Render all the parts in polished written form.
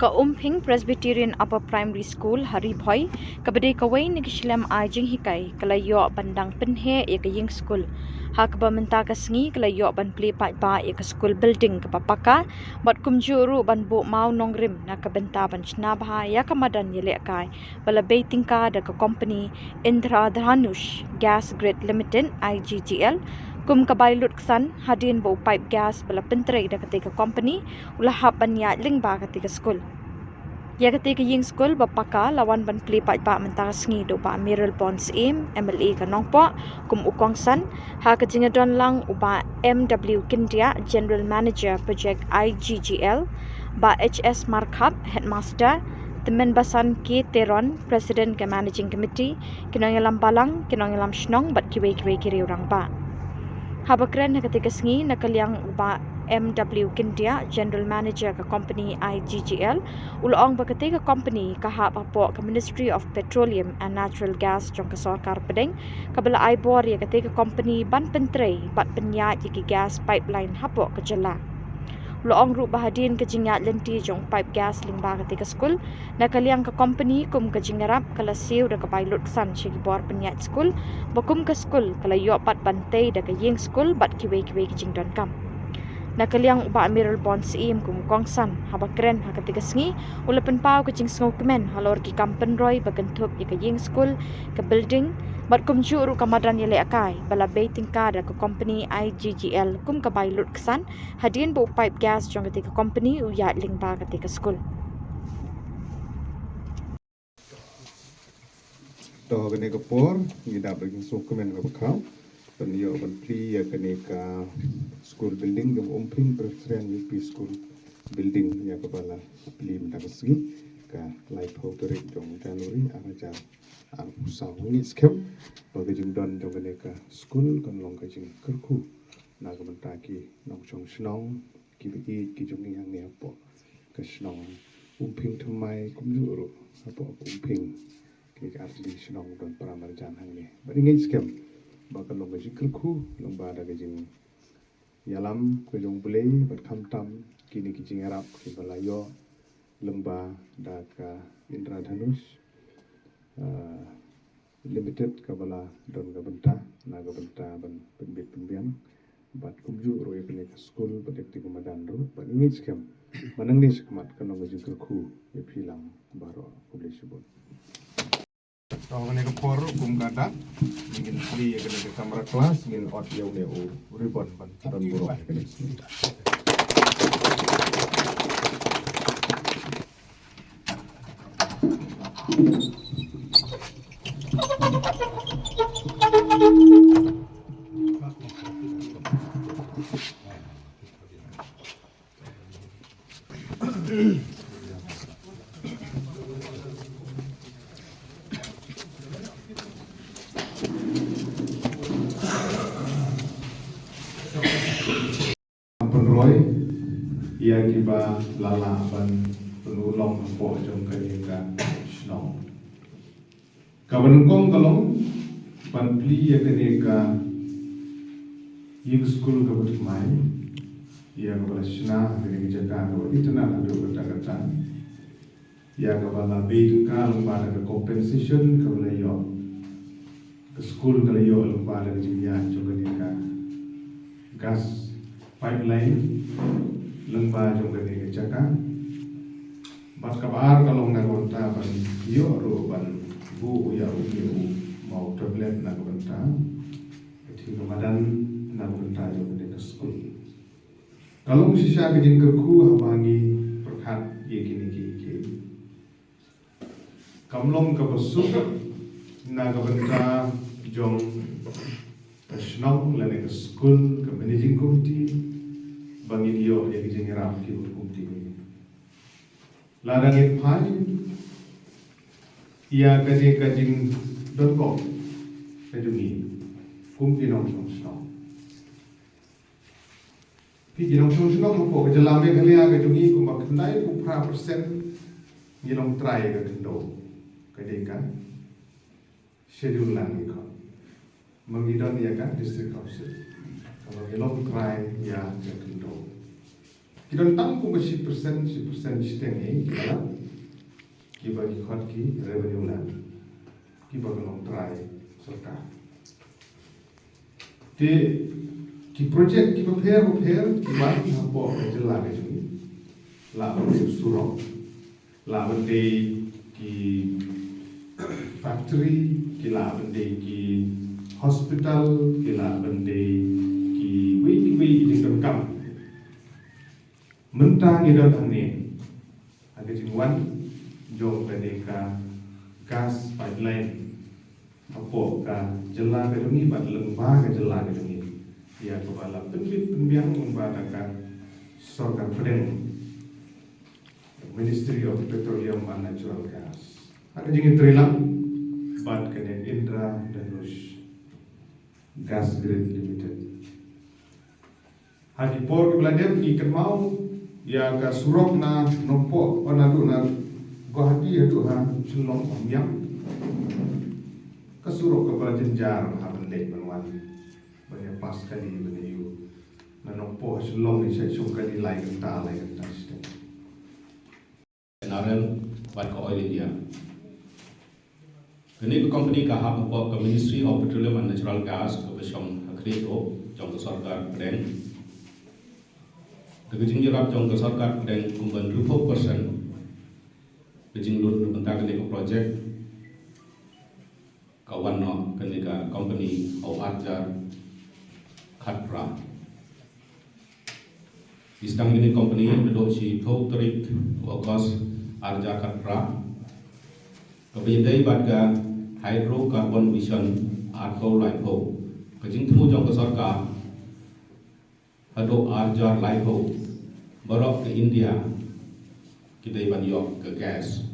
ka Umping Presbyterian Upper Primary School Hari Bhoi kabade kawai ni kislam ajing hikai kalayo bandang penhe ya ka ying school ha ka menta ka sngi kalayo ban pli pa ba ya ka school building ka papaka bat kumjuru ban bu mau nongrim na ka benta ban chna bha ya ka madan yele kai bala baiting ka da ka company Indra Dhanush Gas Grid Limited IGGL kum kabailut ksan hadin bo pipe gas bala pentre da ketika company ulahap banya lingba ketika school ya ketika ying school bapaka lawan ban pli pa mentara sngi do ba Miral Bonds im MLA kanongpo kum ukongsan ha kejinga don lang uba MW Kindia General Manager Project IGGL ba HS Markhap Headmaster Temen Basan K Teron President ke Managing Committee kinongelam balang kinongelam shnong bat kiwe kiri orang ba Habakran na ketika sengi nakaliang uba MW Kindia General Manager ke company IGGL ulang ba ketika company kahap apo ke Ministry of Petroleum and Natural Gas jong ke sarkar pedeng kabela aibor ya ketika company ban pentre bat penyat yaki gas pipeline hapo ke jela Loong ru bahadin ke jingat lenti jong pipe gas lingba ketika school nakaliang ke company kum ke jingarap kala siu da ke pilot san shigi bor penyat school bakum ke school kala yo pat bantai da ke ying school bat kiwe ke jingdon kam nakaliang uba Miral Bonds im kum kongsan haba keren ha ketika sengi ulapen pau ke jing sngo kemen halor ki kampen roy bagentup ya ke ying school ke building bat kum juru kamadan yele akai bala baiting ka da ke company IGGL kum ka bailut kesan hadin bo pipe gas jong ketika company uyat lingba ketika school to kene ka por ngida bagi dokumen ka bakau penio ban pli ya kene ka school building yung Umping Presbyterian UP school building ya ka bala pli mta kasgi ka light ho to ring jong January araja ang usang ni skem bagi jing don jong kene ka school kan long ka jing kerku na ka menta ki nong chong snong ki bi ki jong yang ne po ka snong Umping thamai kum juru apo Umping ki arli snong don paramar jan hang ni bari ngai skem bakal long ka jing kerku long ba da ka jing yalam ke jong bulei bat kham tam kini ki jing arab ki balayo lengba da ka Indra Dhanush limited kabala don gabenta na gabenta ban penbit penbiang bat kumju roye kene ka school bat ekti kumadan do bat ngi scam manang ni skmat kanong ga jikr khu e philang baro publish bon to kene ka por kum gada ngin free kene ka kamera class ngin audio ne o ribbon ban don buro kene Roy ia kiba lala ban penulong po jong kaya snow kaban kong kalong ban pli ya kene ka ying school ka bat mai ia ka balasna kene jaga ka itna na do kata ia ka bala be ka lomba ka compensation ka bala yo ka school ka yo lomba ka jinya jong kene ka gas pipeline lengba jong kene jaga bat kabar kalong na konta ban yo ro ban bu ya u mau tablet na konta iti kamadan na konta jong kene school kalong sisa ke jing kerku habangi perkhat ye kini ki kamlong ka basuk na konta jong National Learning School ke Managing Committee bangin yo yang jeng ram ki committee ini. Ladang pai ia kajing kajing.com kajungi kumpi nong song. Pi nong song mo ko jalame kali aga kajungi kumbak kendai kupra persen nilong try ka kendo kadeka schedule lang iko. Mengidon ya kan district council kalau belum try ya kendo Kita tang ko 10% steng ni kita bagi khot ki revenue la ki bagi long try sarkar te ki project ki prepare ki bagi hapo jela ke juni la bende surok la bende ki factory ki la bende ki hospital ki la bende ki wi jing kam mentang ida thangni aga jingwan jong ka gas pipeline apo ka jela ka dungi bat lengba ka jela ka dungi ya kepala penbiang membadakan sorgan pedeng Ministry of Petroleum and Natural Gas aga jingi trilam bat kene Indra Danush Gas Grid Limited hadi por kebeladem ikan mau ya ka surok na nompo onadu na gohati adu ha chulong omyam ka surok ka bajenjar ha bende banwan bane pas kali bane yu na nompo chulong ni sai chung kali lai ta siste NRL buat ke Oil India. Kini ke company ka hak ke Ministry of Petroleum and Natural Gas ke besom akredito jong ke sarkar pedeng. Kejing jerap jong ke sarkar pedeng kumban 20%. Kejing lut bentar kini ke project kawan no kini ke company au arjar khatra. Istang ini company duduk si thau terik August arja khatra. Kebedai badga hydrocarbon vision arko laipo. Kejing temu jong ke sarkar hado arja laipo barok ke India kita iban yok ke gas.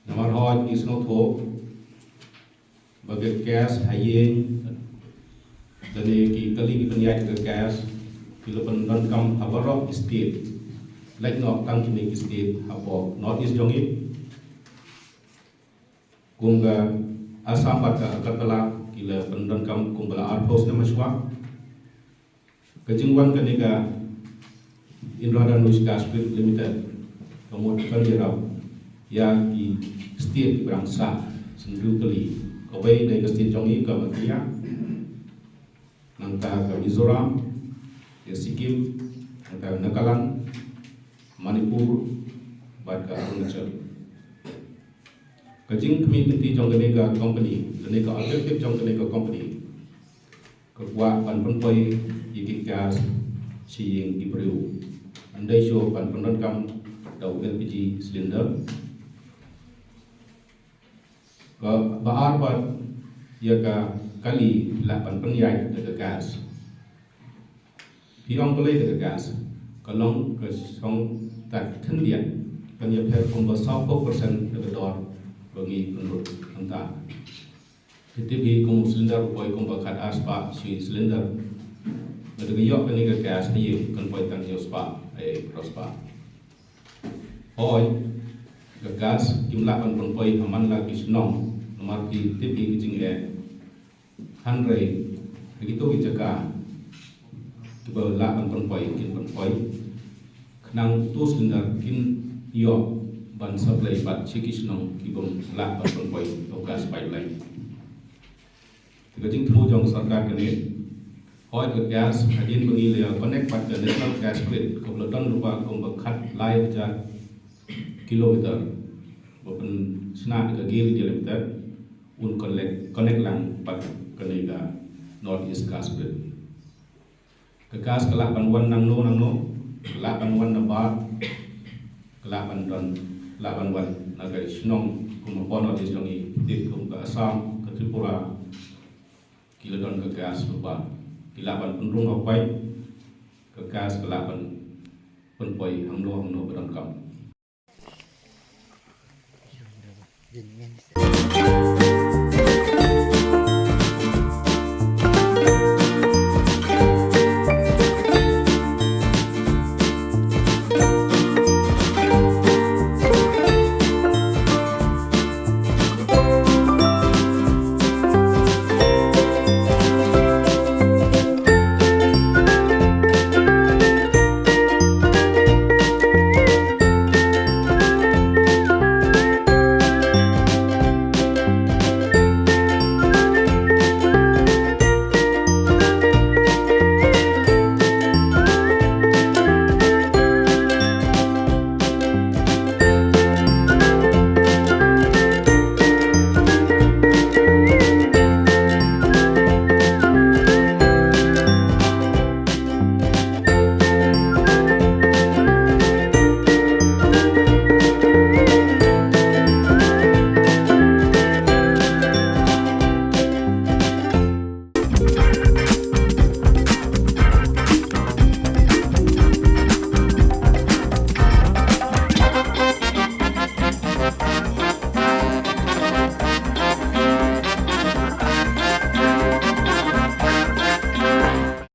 Nomor hot is not hope bagi gas hayeng dari kali kita niat ke gas bila pendan kam habarok state like no tang kini state hapo north east jongi kunga asam pada katala kila pendan kam kumbala arpos nama swa kejingwan kenika Indra Danush Gas Grid Limited kemudian dirau yang di state bangsa sendu kali kawai dari state jongi ke Malaysia nangka ke Mizoram ke Sikkim nangka Nagaland Manipur bat ke Arunachal kajing community jong kenika company kenika objektif jong kenika company kekuat panpoi ikik gas siying diberiu andai show panpon kam dau LPG cylinder ke baar bat ya ka kali la panpon yai ke gas piong boleh ke gas kalong ke song tak tendian kan ya per kumba 100% ke dor bagi penurut entah KTP kum cylinder boy kum bakat aspa si cylinder Mereka yok kan ni ke gas ni kan boy tan yo spa prospa Hoy ke gas jumlah kan boy aman lagi senong nomor di KTP kicing handre begitu dijaga coba lah kan boy kin boy kenang tu cylinder kin yok ban supply bat cikis nong kibom lah kan boy gas pipeline Kejing temu jong sarkar kini, hoi ke gas hadin pengilai connect pada national gas grid kebetulan rupa kumbakat lai jar kilometer, bukan senat ke gil kilometer, connect lang pada keniga north east gas grid. Ke gas kelak panwan nang no, kelak panwan nabar, kelak pandan, kelak panwan nagai senong kumpul north east jongi, di kumpul Assam ke Tripura. Kila don ke gas lupa kilapan penrung apai ke gas kelapan penpoi hamlo bedon kam